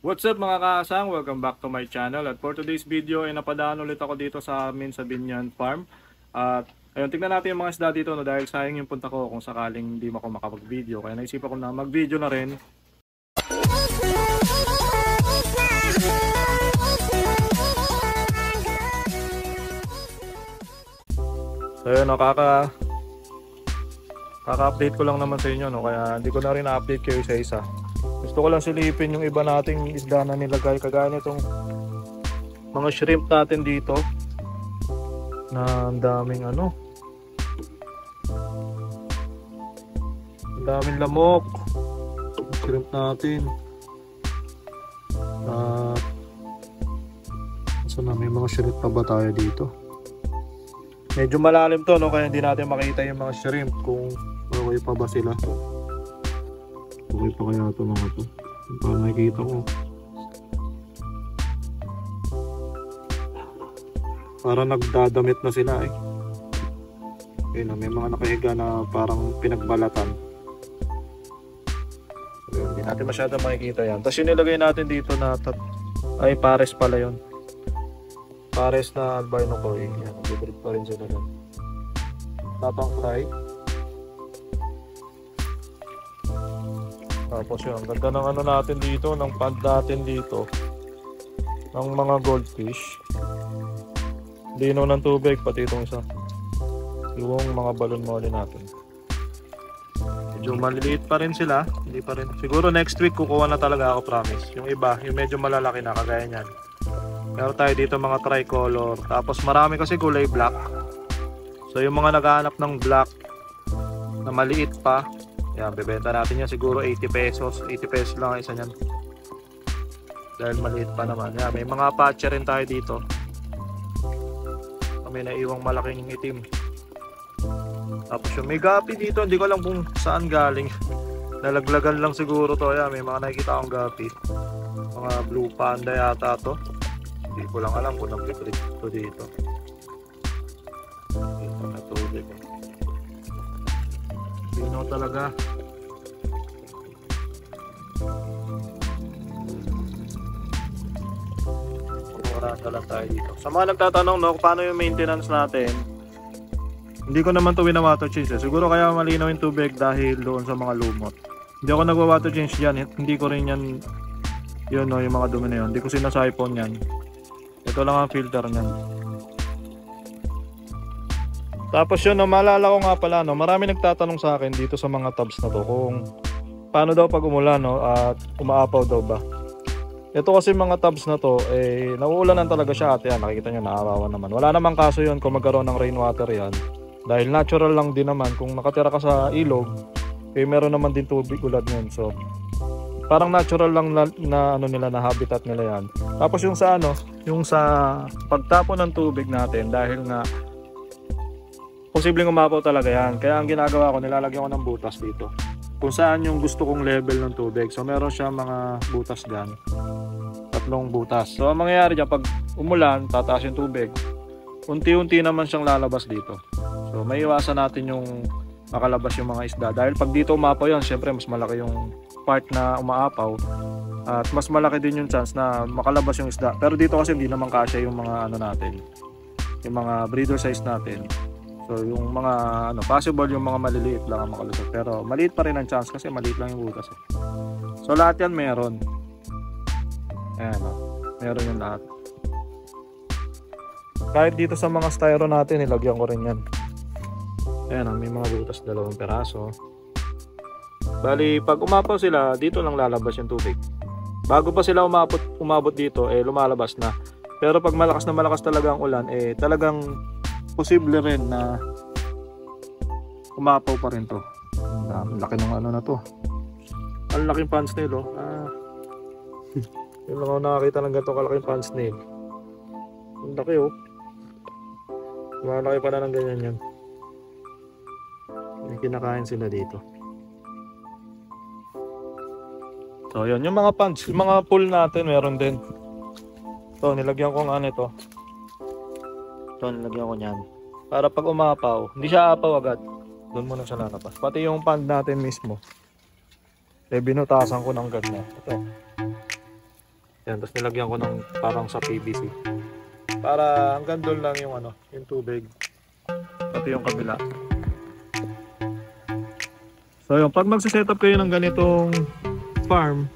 What's up mga kaasang? Welcome back to my channel. At for today's video ay napadaan ulit ako dito sa amin sa Binyan Farm. At ayun, tingnan natin yung mga isda dito no, dahil sayang yung punta ko kung sakaling hindi ako makapag-video. Kaya naisipan ko na mag-video na rin. So ayun, no, kaka-update ko lang naman sa inyo no, kaya hindi ko na rin na-update kayo isa-isa. Gusto ko lang silipin yung iba nating isda na nilagay, kagaya nitong mga shrimp natin dito na ang daming ang daming lamok. Shrimp natin at may mga shrimp pa ba tayo dito? Medyo malalim to no, kaya hindi natin makita yung mga shrimp kung okay pa ba sila. Okay pa kaya ito mga to? Para nakikita ko. Para nagdadamit na sila eh. Ayun, may mga nakahiga na parang pinagbalatan. Ayun, hindi natin masyadong makikita yan. Tapos yung nilagay natin dito na ay pares pala yun. Pares na albino koi. Yan, nag-breed pa rin sila doon. Tapang fry. Tapos yun, ganda ng ano natin dito, ng pond natin dito, ng mga goldfish. Lino ng tubig, pati itong isa. Yung mga balon molly natin. Medyo maliliit pa rin sila, hindi pa rin. Siguro next week kukuha na talaga ako, promise. Yung iba, yung medyo malalaki na, kagaya nyan. Meron tayo dito mga tricolor. Tapos marami kasi kulay black. So yung mga naghahanap ng black na maliit pa, yan, bebenta natin yan siguro 80 pesos. 80 pesos lang ang isa nyan. Dahil maliit pa naman. Yan, may mga patcha rin tayo dito. May naiwang malaking itim. Tapos yung may gapi dito, hindi ko alam kung saan galing. Nalaglagan lang siguro to. Yan, may mga nakikita akong gapi. Mga blue panda yata to. Hindi ko lang alam kung nag-breed to dito. Ito na tubig. Pino talaga. Pumurata lang tayo dito. Sa mga nagtatanong no, paano yung maintenance natin, hindi ko naman to wina-water change eh. Siguro kaya malinaw yung tubig dahil doon sa mga lumot. Hindi ako nagwa-water change dyan. Hindi ko rin yan, yun no, yung mga dumi na yun. Hindi ko sinasipon yan. Ito lang ang filter niyan. Tapos yun, no, maalala ko nga pala, no, marami nagtatanong sa akin dito sa mga tubs na to kung paano daw pag umulan no, at umaapaw daw ba. Ito kasi mga tubs na to, eh, nauulanan talaga siya at yan, nakikita nyo, naawawan naman. Wala namang kaso yun kung magkaroon ng rainwater yan. Dahil natural lang din naman, kung nakatira ka sa ilog, eh meron naman din tubig ulad yun. So, parang natural lang na ano nila, na habitat nila yan. Tapos yung sa ano, yung sa pagtapon ng tubig natin, dahil nga posibleng umapaw talaga yan. Kaya ang ginagawa ko, nilalagyan ko ng butas dito. Kung saan yung gusto kong level ng tubig. So meron siya mga butas dyan. 3 butas. So ang mangyayari dyan, pag umulan, tataas yung tubig. Unti-unti naman siyang lalabas dito. So may iwasan natin yung makalabas yung mga isda. Dahil pag dito umapaw yan, syempre mas malaki yung part na umaapaw. At mas malaki din yung chance na makalabas yung isda. Pero dito kasi hindi naman kasya yung mga ano natin. Yung mga breeder size natin. So yung mga ano, possible yung mga maliliit lang ang makalusot. Pero maliit pa rin ang chance kasi maliit lang yung butas eh. So lahat yan meron. Ayan o. Meron yung lahat. Kahit dito sa mga styro natin, nilagyan ko rin yan. Ayan o, may mga butas 2 peraso. Bali, pag umapaw sila, dito lang lalabas yung tubig. Bago pa sila umabot dito, eh lumalabas na. Pero pag malakas na malakas talaga ang ulan, eh talagang posible rin na umapaw pa rin to. Ang laki ng ano na to. Ang laking pond snail oh. Yung lang ako nakakita ng ganito kalaking pond snail. Ang laki oh. Malaki pa na ng ganyan yan. May kinakain sila dito. So yun, yung mga ponds, yung mga pool natin meron din. Ito, nilagyan ko ng ano ito. Ito, nilagyan ko niyan. Para pag umapaw, hindi siya apaw agad. Doon muna siya lalabas. Pati yung pond natin mismo. Eh, binutasan ko ng ganyan. Ito. Ayan, tapos nilagyan ko ng parang sa PVC. Para hanggang doon lang yung ano, yung tubig. Pati yung kabila. So yun, pag magsiset up kayo ng ganitong farm,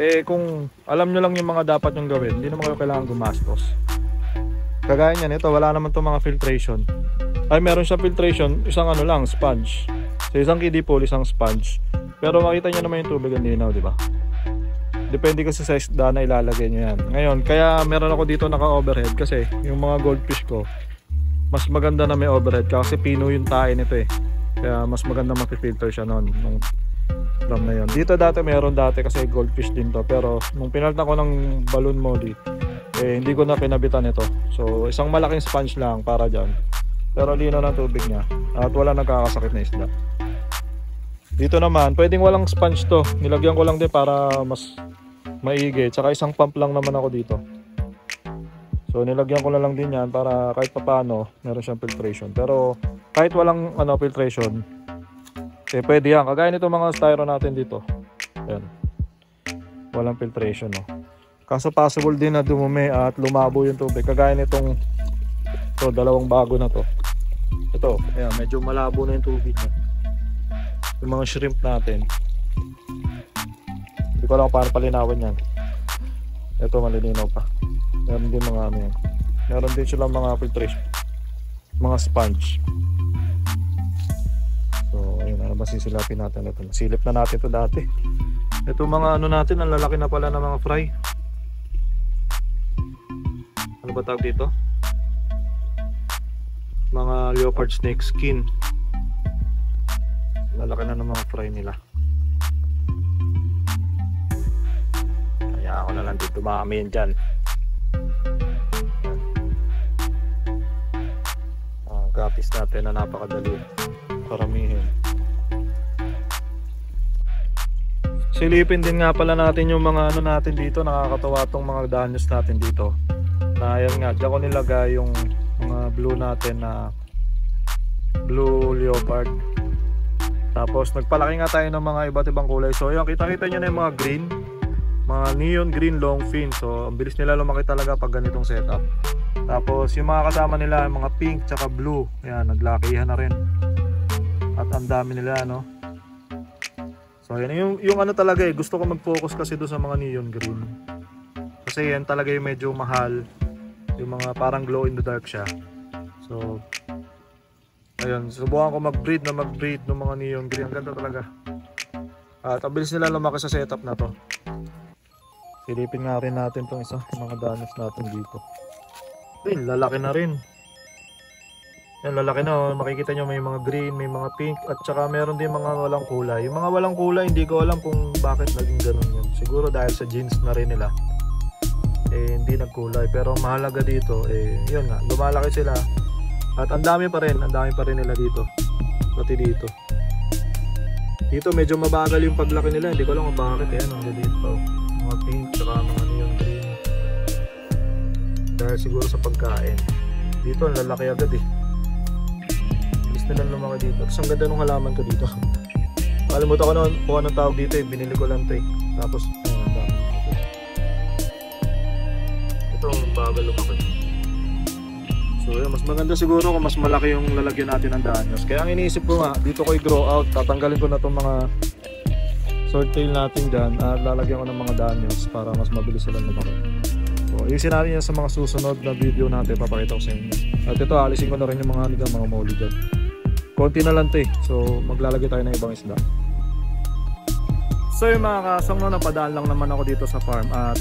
eh kung alam nyo lang yung mga dapat yung gawin, hindi naman kayo kailangan gumastos. Kagaya niyan, ito wala naman itong mga filtration. Ay meron siya filtration, isang ano lang, sponge. So isang kiddie pool, isang sponge. Pero makita nyo naman yung tubig ang linaw, di ba? Depende kasi sa isda na ilalagay nyo yan. Ngayon, kaya meron ako dito naka-overhead kasi yung mga goldfish ko, mas maganda na may overhead kasi pino yung tae nito eh. Kaya mas maganda mag-filter siya noon nung drum na yun. Dito meron dati kasi goldfish din to. Pero nung pinalitan ko ng balloon molly, eh hindi ko na pinabitan ito. So isang malaking sponge lang para dyan. Pero linaw ng tubig niya at wala nagkakasakit na isda. Dito naman, pwedeng walang sponge to. Nilagyan ko lang din para mas maigi. Tsaka isang pump lang naman ako dito. So nilagyan ko na lang din yan para kahit papano meron siyang filtration. Pero kahit walang filtration, eh pwede yan. Kagaya nito mga styro natin dito. Yan. Walang filtration, no. Kaso possible din na dumumi at lumabo yung tubig. Kagaya nitong dalawang bago na to. Ito, ayan, medyo malabo na yung tubig niya. Yung mga shrimp natin. Hindi ko lang para palinawin yan. Ito malilinaw pa. Meron din mga ano yan. Meron din silang mga filtration. Mga sponge. So ayun, ano ba sisilapin natin ito. Nasilip na natin ito dati. Ito mga ano natin, ang lalaki na pala ng mga fry. Ano ba tawag dito? Mga leopard snake skin. Lalaki na ng mga fry nila. Kaya ako na lang dito dumami yan dyan. Gapis natin na napakadali paramihin. Silipin din nga pala natin yung mga ano natin dito. Nakakatawa tong mga danyos natin dito. Na yan nga, dyan ko nilagay yung mga blue natin na blue leopard. Tapos nagpalaki nga tayo ng mga iba't ibang kulay. So yun, kita-kita nyo na yung mga green, mga neon green long fin. So ang bilis nila lumaki talaga pag ganitong setup. Tapos yung mga kasama nila, mga pink tsaka blue, ayan, naglakihan na rin. At ang dami nila, no. So yan, yung ano talaga eh, gusto ko mag-focus kasi doon sa mga neon green. Kasi yan talaga yung medyo mahal. Yung mga parang glow in the dark siya. So ayun, subukan ko mag-breed ng mga neon green. Ang ganda talaga. At ang bilis nila lumaki sa setup na to. Silipin nga rin natin itong isa, mga danos natin dito. Ayun, lalaki na rin. Yan, lalaki na. Makikita nyo may mga green, may mga pink, at saka meron din mga walang kulay. Yung mga walang kulay, hindi ko alam kung bakit naging ganun yun. Siguro dahil sa genes na rin nila. Eh, hindi nagkulay. Pero mahalaga dito, eh, yun nga, lumalaki sila. At ang dami pa rin nila dito. Pati dito. Dito medyo mabagal yung paglaki nila. Hindi ko alam kung bakit. Ayan, ang dito. Mga pink, saka mga neon green. Dahil siguro sa pagkain. Dito ang lalaki agad eh. Bilis na lang lumaki dito. Tapos ang ganda nung halaman ko dito. Nakalimutan ko noon kung anong tawag dito eh. Binili ko lang ito eh. Tapos ayun, ang dami. Ito ang bagal lumaki. So yun, mas maganda siguro kung mas malaki yung lalagyan natin ng danyos. Kaya ang iniisip ko nga, dito ko i-grow out. Tatanggalin ko na itong mga swordtail natin dyan. At lalagyan ko ng mga danyos para mas mabilis silang lumaki. So isin natin yan sa mga susunod na video natin. Papakita ko sa inyo. At ito, alisin ko na rin yung mga molly dyan. Konti na lang ito eh. So maglalagay tayo ng ibang isda. So yung mga kasang no, napadaan lang naman ako dito sa farm. At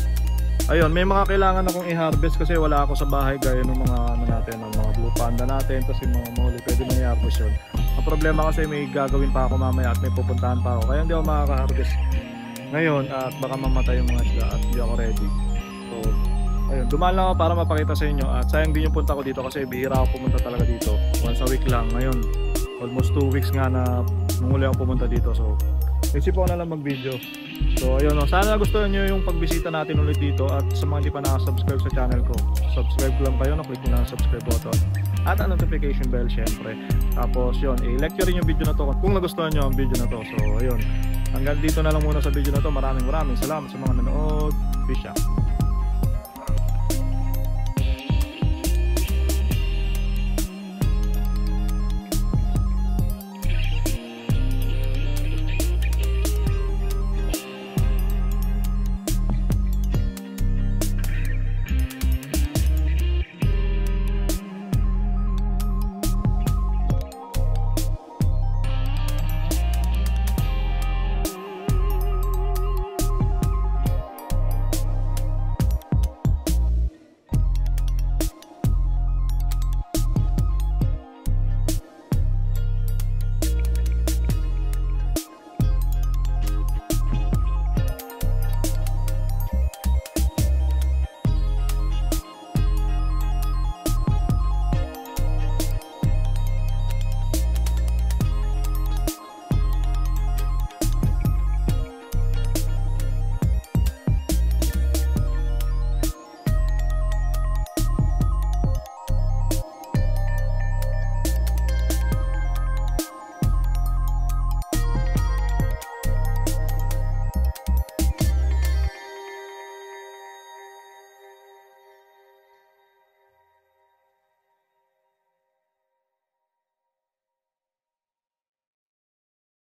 ayun, may mga kailangan akong i-harvest kasi wala ako sa bahay gaya ng mga ano natin, ng mga blue panda natin, tapos yung mga molly, pwede na i-harvest yun. Ang problema kasi may gagawin pa ako mamaya at may pupuntahan pa ako, kaya hindi ako makaka-harvest ngayon at baka mamatay yung mga isda at hindi ako ready. So ayun, dumaan lang ako para mapakita sa inyo at sayang din yung punta ko dito kasi bihira ako pumunta talaga dito, once a week lang. Ngayon almost 2 weeks nga na nung uli ako pumunta dito, so isip ko na lang mag-video. So ayun, no, sana gusto niyo yung pagbisita natin ulit dito. At sa mga hindi pa nakasubscribe sa channel ko, subscribe lang kayo, click nyo na ang subscribe button at ang notification bell syempre. Tapos yun, i-like nyo rin yung video na to kung nagustuhan nyo ang video na to. So ayun, hanggang dito na lang muna sa video na to. Maraming salamat sa mga nanood. fish shack.